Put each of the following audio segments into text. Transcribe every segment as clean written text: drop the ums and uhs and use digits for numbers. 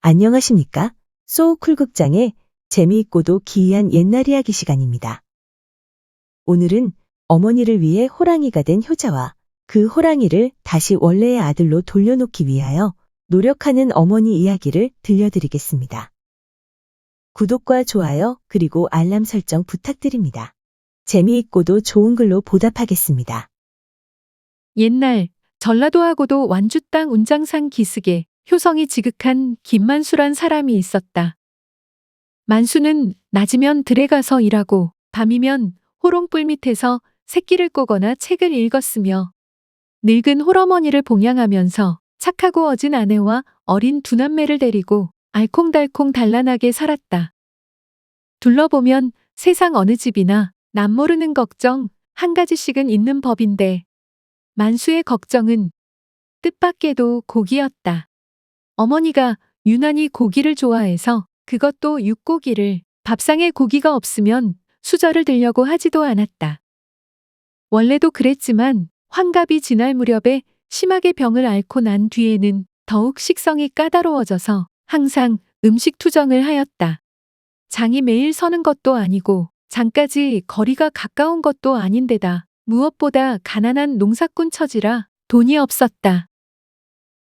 안녕하십니까? 소우쿨극장의 재미있고도 기이한 옛날 이야기 시간입니다. 오늘은 어머니를 위해 호랑이가 된 효자와 그 호랑이를 다시 원래의 아들로 돌려놓기 위하여 노력하는 어머니 이야기를 들려드리겠습니다. 구독과 좋아요 그리고 알람 설정 부탁드립니다. 재미있고도 좋은 글로 보답하겠습니다. 옛날 전라도하고도 완주 땅 운장산 기슭에 효성이 지극한 김만수란 사람이 있었다. 만수는 낮이면 들에 가서 일하고 밤이면 호롱불 밑에서 새끼를 꼬거나 책을 읽었으며 늙은 홀어머니를 봉양하면서 착하고 어진 아내와 어린 두 남매를 데리고 알콩달콩 단란하게 살았다. 둘러보면 세상 어느 집이나 남모르는 걱정 한 가지씩은 있는 법인데 만수의 걱정은 뜻밖에도 고기였다. 어머니가 유난히 고기를 좋아해서 그것도 육고기를 밥상에 고기가 없으면 수저를 들려고 하지도 않았다. 원래도 그랬지만 환갑이 지날 무렵에 심하게 병을 앓고 난 뒤에는 더욱 식성이 까다로워져서 항상 음식 투정을 하였다. 장이 매일 서는 것도 아니고 장까지 거리가 가까운 것도 아닌데다 무엇보다 가난한 농사꾼 처지라 돈이 없었다.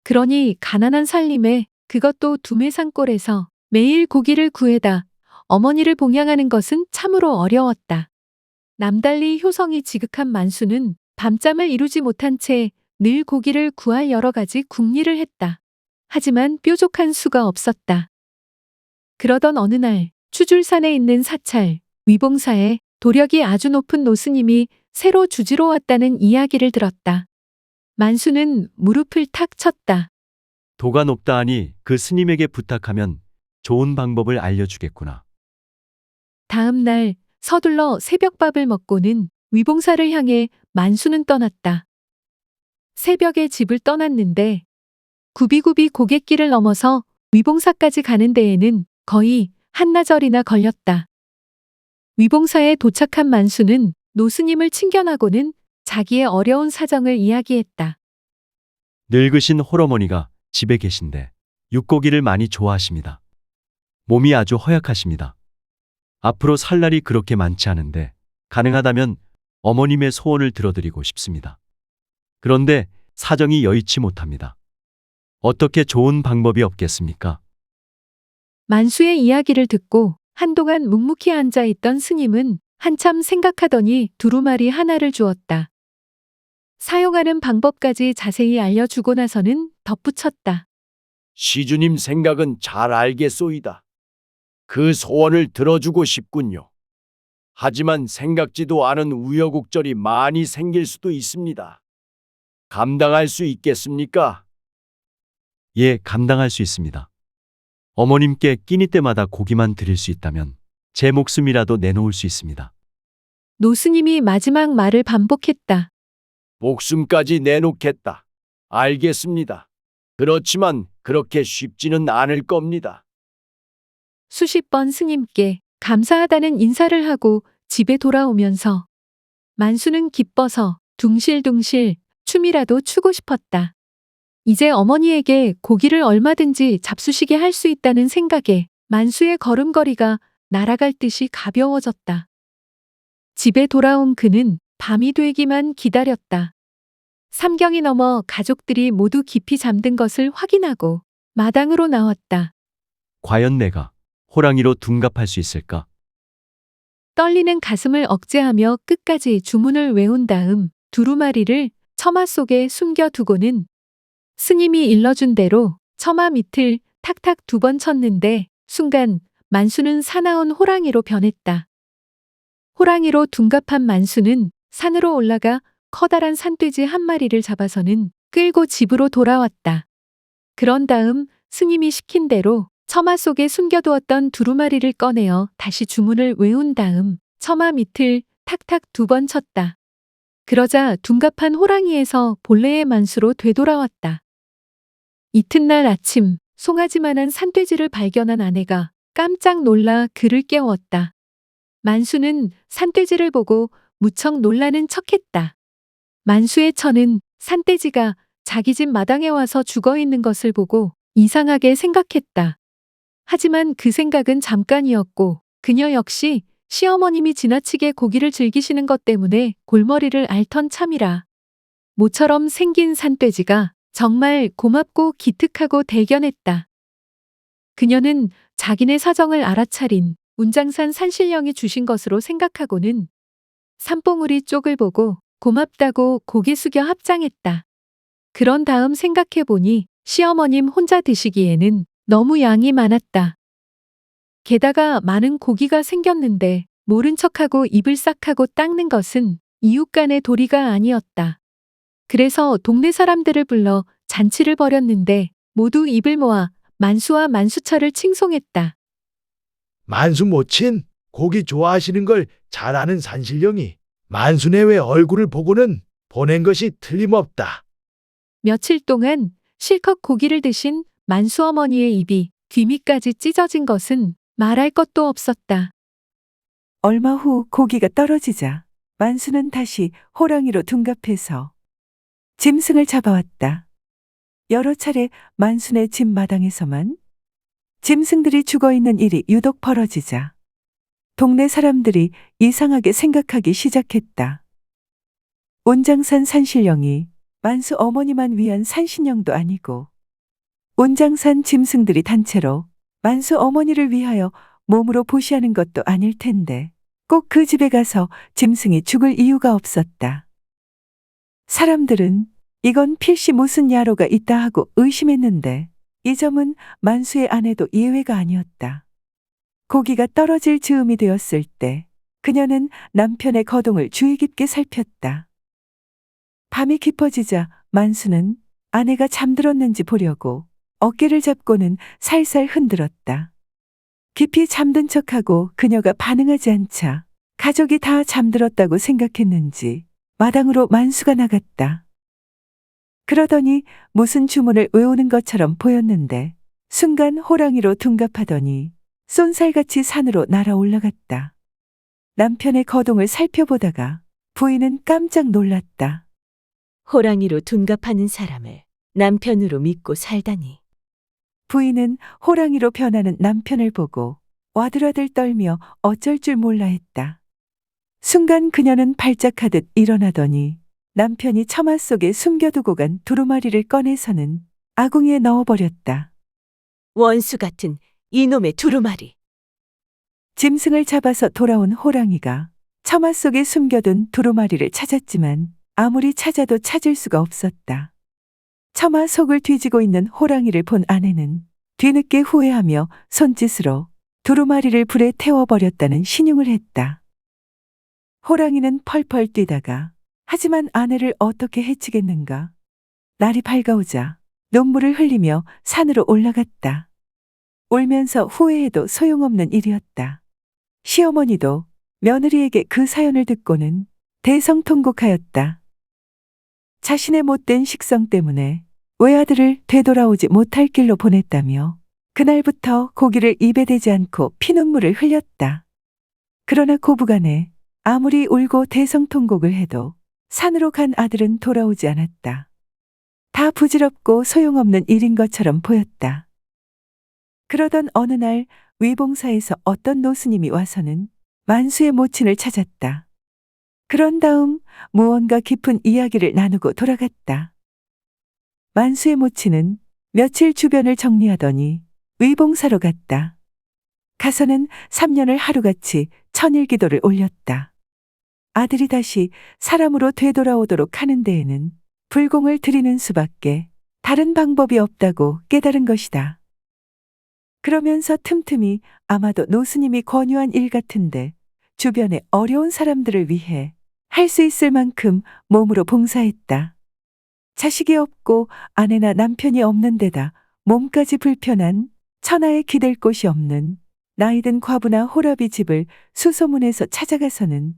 그러니 가난한 살림에 그것도 두매산골에서 매일 고기를 구해다 어머니를 봉양하는 것은 참으로 어려웠다. 남달리 효성이 지극한 만수는 밤잠을 이루지 못한 채 늘 고기를 구할 여러 가지 궁리를 했다. 하지만 뾰족한 수가 없었다. 그러던 어느 날 추줄산에 있는 사찰 위봉사에 도력이 아주 높은 노스님이 새로 주지로 왔다는 이야기를 들었다. 만수는 무릎을 탁 쳤다. 도가 높다 하니 그 스님에게 부탁하면 좋은 방법을 알려주겠구나. 다음 날 서둘러 새벽밥을 먹고는 위봉사를 향해 만수는 떠났다. 새벽에 집을 떠났는데 굽이굽이 고갯길을 넘어서 위봉사까지 가는 데에는 거의 한나절이나 걸렸다. 위봉사에 도착한 만수는 노스님을 친견하고는 자기의 어려운 사정을 이야기했다. 늙으신 홀어머니가 집에 계신데 육고기를 많이 좋아하십니다. 몸이 아주 허약하십니다. 앞으로 살 날이 그렇게 많지 않은데 가능하다면 어머님의 소원을 들어드리고 싶습니다. 그런데 사정이 여의치 못합니다. 어떻게 좋은 방법이 없겠습니까? 만수의 이야기를 듣고 한동안 묵묵히 앉아있던 스님은 한참 생각하더니 두루마리 하나를 주었다. 사용하는 방법까지 자세히 알려주고 나서는 덧붙였다. 시주님 생각은 잘 알겠소이다. 그 소원을 들어주고 싶군요. 하지만 생각지도 않은 우여곡절이 많이 생길 수도 있습니다. 감당할 수 있겠습니까? 예, 감당할 수 있습니다. 어머님께 끼니 때마다 고기만 드릴 수 있다면 제 목숨이라도 내놓을 수 있습니다. 노스님이 마지막 말을 반복했다. 목숨까지 내놓겠다. 알겠습니다. 그렇지만 그렇게 쉽지는 않을 겁니다. 수십 번 스님께 감사하다는 인사를 하고 집에 돌아오면서 만수는 기뻐서 둥실둥실 춤이라도 추고 싶었다. 이제 어머니에게 고기를 얼마든지 잡수시게 할 수 있다는 생각에 만수의 걸음걸이가 날아갈 듯이 가벼워졌다. 집에 돌아온 그는 밤이 되기만 기다렸다. 삼경이 넘어 가족들이 모두 깊이 잠든 것을 확인하고 마당으로 나왔다. 과연 내가 호랑이로 둔갑할 수 있을까? 떨리는 가슴을 억제하며 끝까지 주문을 외운 다음 두루마리를 처마 속에 숨겨두고는 스님이 일러준 대로 처마 밑을 탁탁 2번 쳤는데 순간 만수는 사나운 호랑이로 변했다. 호랑이로 둔갑한 만수는 산으로 올라가 커다란 산돼지 한 마리를 잡아서는 끌고 집으로 돌아왔다. 그런 다음 스님이 시킨 대로 처마 속에 숨겨두었던 두루마리를 꺼내어 다시 주문을 외운 다음 처마 밑을 탁탁 2번 쳤다. 그러자 둔갑한 호랑이에서 본래의 만수로 되돌아왔다. 이튿날 아침 송아지만한 산돼지를 발견한 아내가 깜짝 놀라 그를 깨웠다. 만수는 산돼지를 보고 무척 놀라는 척했다. 만수의 처는 산돼지가 자기 집 마당에 와서 죽어 있는 것을 보고 이상하게 생각했다. 하지만 그 생각은 잠깐이었고 그녀 역시 시어머님이 지나치게 고기를 즐기시는 것 때문에 골머리를 앓던 참이라. 모처럼 생긴 산돼지가 정말 고맙고 기특하고 대견했다. 그녀는 자기네 사정을 알아차린 운장산 산신령이 주신 것으로 생각하고는 산봉우리 쪽을 보고 고맙다고 고개 숙여 합장했다. 그런 다음 생각해보니 시어머님 혼자 드시기에는 너무 양이 많았다. 게다가 많은 고기가 생겼는데 모른 척하고 입을 싹 하고 닦는 것은 이웃 간의 도리가 아니었다. 그래서 동네 사람들을 불러 잔치를 벌였는데 모두 입을 모아 만수와 만수처를 칭송했다. 만수 모친 고기 좋아하시는 걸 잘 아는 산신령이 만수네외 얼굴을 보고는 보낸 것이 틀림없다. 며칠 동안 실컷 고기를 드신 만수 어머니의 입이 귀 밑까지 찢어진 것은 말할 것도 없었다. 얼마 후 고기가 떨어지자 만수는 다시 호랑이로 둔갑해서 짐승을 잡아왔다. 여러 차례 만수네 집 마당에서만 짐승들이 죽어있는 일이 유독 벌어지자 동네 사람들이 이상하게 생각하기 시작했다. 온장산 산신령이 만수 어머니만 위한 산신령도 아니고 온장산 짐승들이 단체로 만수 어머니를 위하여 몸으로 보시하는 것도 아닐 텐데 꼭 그 집에 가서 짐승이 죽을 이유가 없었다. 사람들은 이건 필시 무슨 야로가 있다 하고 의심했는데 이 점은 만수의 아내도 예외가 아니었다. 고기가 떨어질 즈음이 되었을 때 그녀는 남편의 거동을 주의 깊게 살폈다. 밤이 깊어지자 만수는 아내가 잠들었는지 보려고 어깨를 잡고는 살살 흔들었다. 깊이 잠든 척하고 그녀가 반응하지 않자 가족이 다 잠들었다고 생각했는지 마당으로 만수가 나갔다. 그러더니 무슨 주문을 외우는 것처럼 보였는데 순간 호랑이로 둔갑하더니 쏜살같이 산으로 날아 올라갔다. 남편의 거동을 살펴보다가 부인은 깜짝 놀랐다. 호랑이로 둔갑하는 사람을 남편으로 믿고 살다니. 부인은 호랑이로 변하는 남편을 보고 와들와들 떨며 어쩔 줄 몰라 했다. 순간 그녀는 발작하듯 일어나더니 남편이 처마 속에 숨겨두고 간 두루마리를 꺼내서는 아궁이에 넣어버렸다. 원수 같은 이놈의 두루마리. 짐승을 잡아서 돌아온 호랑이가 처마 속에 숨겨둔 두루마리를 찾았지만 아무리 찾아도 찾을 수가 없었다. 처마 속을 뒤지고 있는 호랑이를 본 아내는 뒤늦게 후회하며 손짓으로 두루마리를 불에 태워버렸다는 신용을 했다. 호랑이는 펄펄 뛰다가 하지만 아내를 어떻게 해치겠는가. 날이 밝아오자 눈물을 흘리며 산으로 올라갔다. 울면서 후회해도 소용없는 일이었다. 시어머니도 며느리에게 그 사연을 듣고는 대성통곡하였다. 자신의 못된 식성 때문에 외아들을 되돌아오지 못할 길로 보냈다며 그날부터 고기를 입에 대지 않고 피눈물을 흘렸다. 그러나 고부간에 아무리 울고 대성통곡을 해도 산으로 간 아들은 돌아오지 않았다. 다 부질없고 소용없는 일인 것처럼 보였다. 그러던 어느 날 위봉사에서 어떤 노스님이 와서는 만수의 모친을 찾았다. 그런 다음 무언가 깊은 이야기를 나누고 돌아갔다. 만수의 모친은 며칠 주변을 정리하더니 위봉사로 갔다. 가서는 3년을 하루같이 천일기도를 올렸다. 아들이 다시 사람으로 되돌아오도록 하는 데에는 불공을 드리는 수밖에 다른 방법이 없다고 깨달은 것이다. 그러면서 틈틈이 아마도 노스님이 권유한 일 같은데 주변의 어려운 사람들을 위해 할 수 있을 만큼 몸으로 봉사했다. 자식이 없고 아내나 남편이 없는 데다 몸까지 불편한 천하에 기댈 곳이 없는 나이든 과부나 호랍이 집을 수소문해서 찾아가서는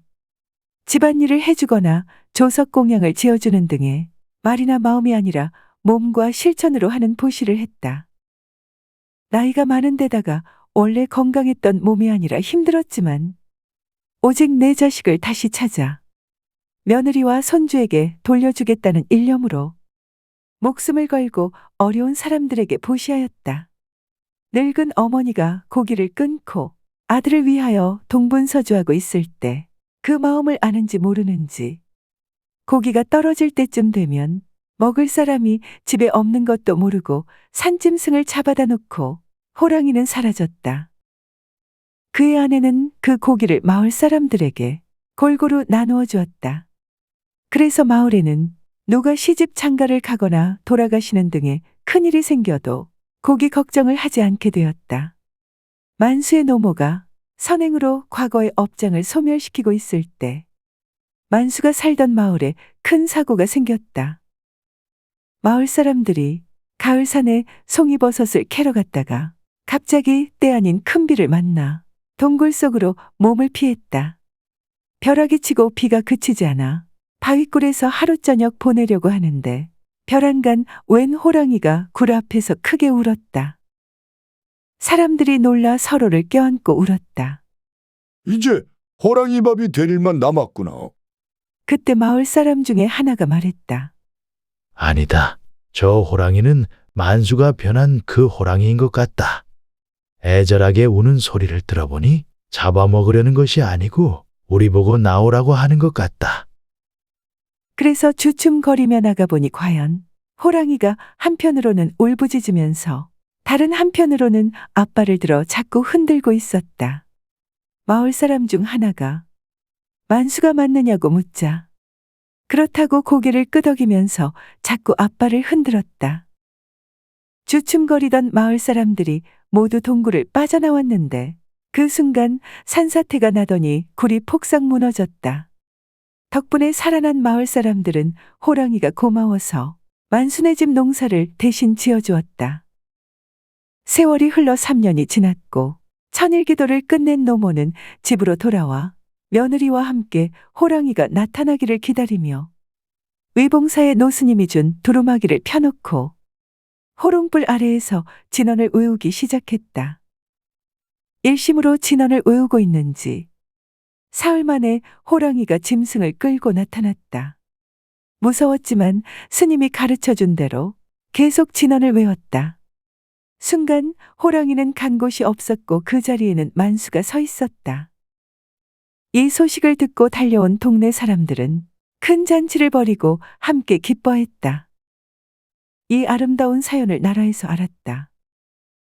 집안일을 해주거나 조석공양을 지어주는 등의 말이나 마음이 아니라 몸과 실천으로 하는 보시를 했다. 나이가 많은 데다가 원래 건강했던 몸이 아니라 힘들었지만 오직 내 자식을 다시 찾아 며느리와 손주에게 돌려주겠다는 일념으로 목숨을 걸고 어려운 사람들에게 보시하였다. 늙은 어머니가 고기를 끊고 아들을 위하여 동분서주하고 있을 때 그 마음을 아는지 모르는지 고기가 떨어질 때쯤 되면 먹을 사람이 집에 없는 것도 모르고 산짐승을 잡아다 놓고 호랑이는 사라졌다. 그의 아내는 그 고기를 마을 사람들에게 골고루 나누어 주었다. 그래서 마을에는 누가 시집 장가를 가거나 돌아가시는 등의 큰일이 생겨도 고기 걱정을 하지 않게 되었다. 만수의 노모가 선행으로 과거의 업장을 소멸시키고 있을 때 만수가 살던 마을에 큰 사고가 생겼다. 마을 사람들이 가을산에 송이버섯을 캐러 갔다가 갑자기 때 아닌 큰 비를 만나 동굴 속으로 몸을 피했다. 벼락이 치고 비가 그치지 않아 바위굴에서 하루 저녁 보내려고 하는데 벼랑간 웬 호랑이가 굴 앞에서 크게 울었다. 사람들이 놀라 서로를 껴안고 울었다. 이제 호랑이 밥이 될 일만 남았구나. 그때 마을 사람 중에 하나가 말했다. 아니다. 저 호랑이는 만수가 변한 그 호랑이인 것 같다. 애절하게 우는 소리를 들어보니 잡아먹으려는 것이 아니고 우리 보고 나오라고 하는 것 같다. 그래서 주춤거리며 나가보니 과연 호랑이가 한편으로는 울부짖으면서 다른 한편으로는 앞발을 들어 자꾸 흔들고 있었다. 마을 사람 중 하나가 만수가 맞느냐고 묻자 그렇다고 고개를 끄덕이면서 자꾸 앞발을 흔들었다. 주춤거리던 마을 사람들이 모두 동굴을 빠져나왔는데 그 순간 산사태가 나더니 굴이 폭삭 무너졌다. 덕분에 살아난 마을 사람들은 호랑이가 고마워서 만수네 집 농사를 대신 지어주었다. 세월이 흘러 3년이 지났고 천일기도를 끝낸 노모는 집으로 돌아와 며느리와 함께 호랑이가 나타나기를 기다리며 위봉사의 노스님이 준 두루마기를 펴놓고 호롱불 아래에서 진언을 외우기 시작했다. 일심으로 진언을 외우고 있는지 사흘 만에 호랑이가 짐승을 끌고 나타났다. 무서웠지만 스님이 가르쳐준 대로 계속 진언을 외웠다. 순간 호랑이는 간 곳이 없었고 그 자리에는 만수가 서 있었다. 이 소식을 듣고 달려온 동네 사람들은 큰 잔치를 벌이고 함께 기뻐했다. 이 아름다운 사연을 나라에서 알았다.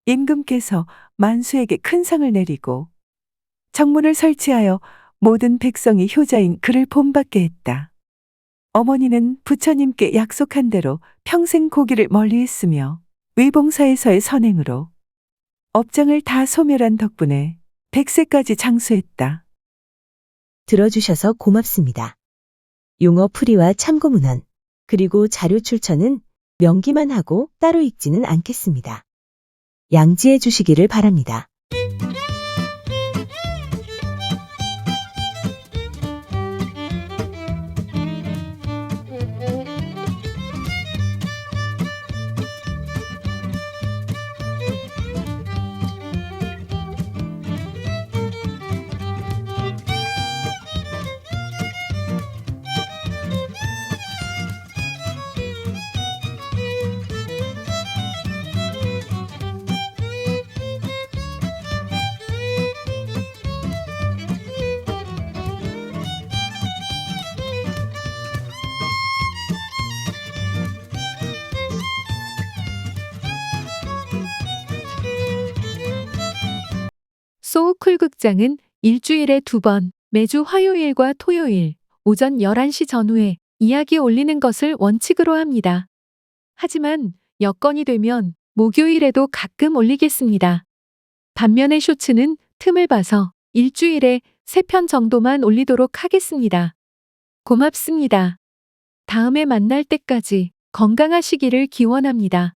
임금께서 만수에게 큰 상을 내리고 정문을 설치하여 모든 백성이 효자인 그를 본받게 했다. 어머니는 부처님께 약속한 대로 평생 고기를 멀리했으며 위봉사에서의 선행으로 업장을 다 소멸한 덕분에 100세까지 장수했다. 들어주셔서 고맙습니다. 용어 풀이와 참고문헌, 그리고 자료 출처는 명기만 하고 따로 읽지는 않겠습니다. 양지해 주시기를 바랍니다. 소우쿨 극장은 일주일에 2번, 매주 화요일과 토요일, 오전 11시 전후에 이야기 올리는 것을 원칙으로 합니다. 하지만 여건이 되면 목요일에도 가끔 올리겠습니다. 반면에 쇼츠는 틈을 봐서 일주일에 3편 정도만 올리도록 하겠습니다. 고맙습니다. 다음에 만날 때까지 건강하시기를 기원합니다.